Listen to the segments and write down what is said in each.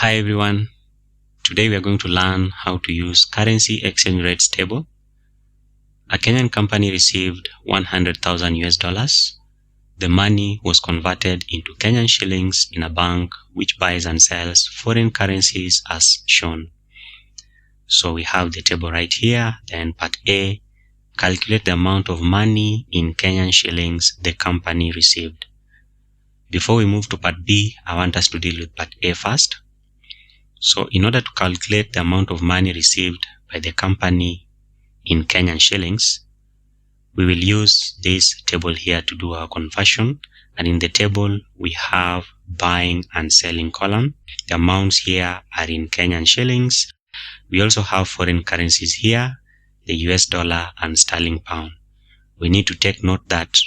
Hi everyone, today we are going to learn how to use currency exchange rates table. A Kenyan company received 100,000 US dollars. The money was converted into Kenyan shillings in a bank which buys and sells foreign currencies as shown. So we have the table right here. Then part A, calculate the amount of money in Kenyan shillings the company received. Before we move to part B, I want us to deal with part A first. So in order to calculate the amount of money received by the company in Kenyan shillings, we will use this table here to do our conversion. And in the table, we have buying and selling column. The amounts here are in Kenyan shillings. We also have foreign currencies here, the US dollar and sterling pound. We need to take note that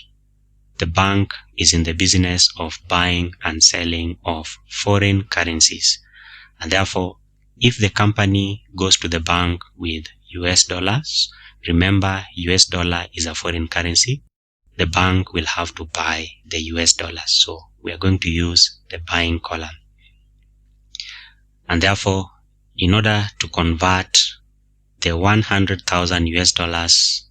the bank is in the business of buying and selling of foreign currencies. And therefore, if the company goes to the bank with US dollars, remember US dollar is a foreign currency, the bank will have to buy the US dollars. So we are going to use the buying column. And therefore, in order to convert the 100,000 US dollars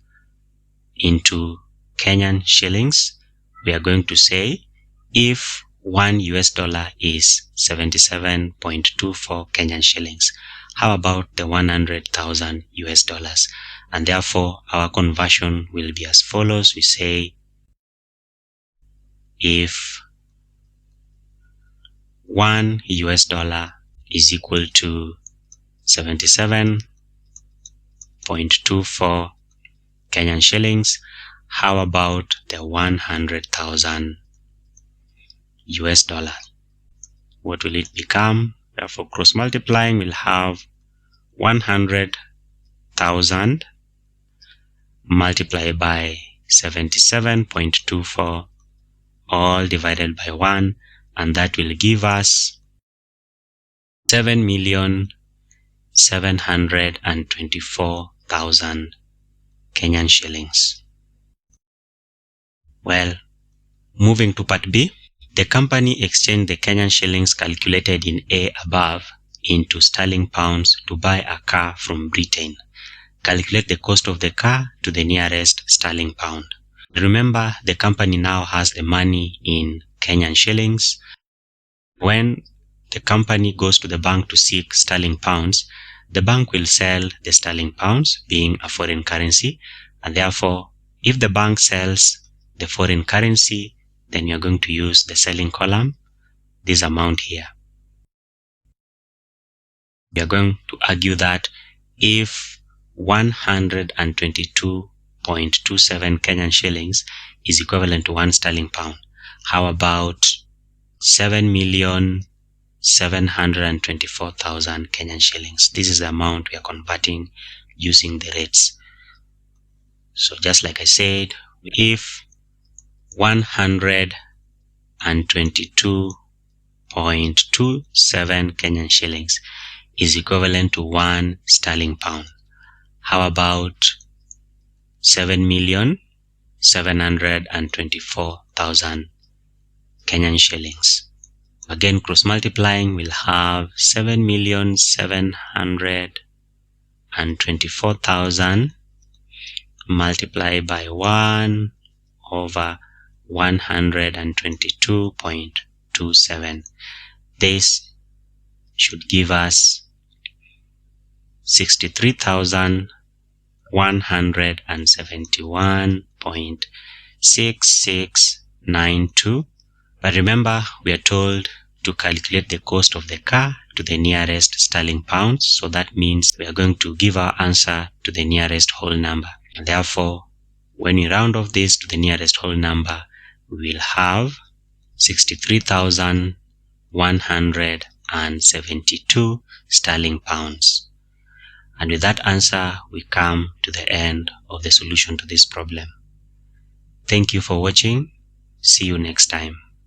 into Kenyan shillings, we are going to say if 1 US dollar is 77.24 Kenyan shillings. How about the 100,000 US dollars? And therefore, our conversion will be as follows. We say if 1 US dollar is equal to 77.24 Kenyan shillings, how about the 100,000 US dollar? What will it become? Therefore, cross multiplying will have 100,000 multiplied by 77.24 all divided by 1, and that will give us 7,724,000 Kenyan shillings. Well, moving to part B, the company exchanged the Kenyan shillings calculated in A above into sterling pounds to buy a car from Britain. Calculate the cost of the car to the nearest sterling pound. Remember, the company now has the money in Kenyan shillings. When the company goes to the bank to seek sterling pounds, the bank will sell the sterling pounds, being a foreign currency. And therefore, if the bank sells the foreign currency, then you're going to use the selling column, this amount here. We are going to argue that if 122.27 Kenyan shillings is equivalent to 1 sterling pound, how about 7,724,000 Kenyan shillings? This is the amount we are converting using the rates. So just like I said, if 122.27 Kenyan shillings is equivalent to 1 sterling pound, how about 7,724,000 Kenyan shillings? Again, cross multiplying will have 7,724,000 multiplied by 1 over 122.27. This should give us 63,171.6692. But remember, we are told to calculate the cost of the car to the nearest sterling pounds. So that means we are going to give our answer to the nearest whole number. And therefore, when we round off this to the nearest whole number, we will have 63,172 sterling pounds. And with that answer, we come to the end of the solution to this problem. Thank you for watching. See you next time.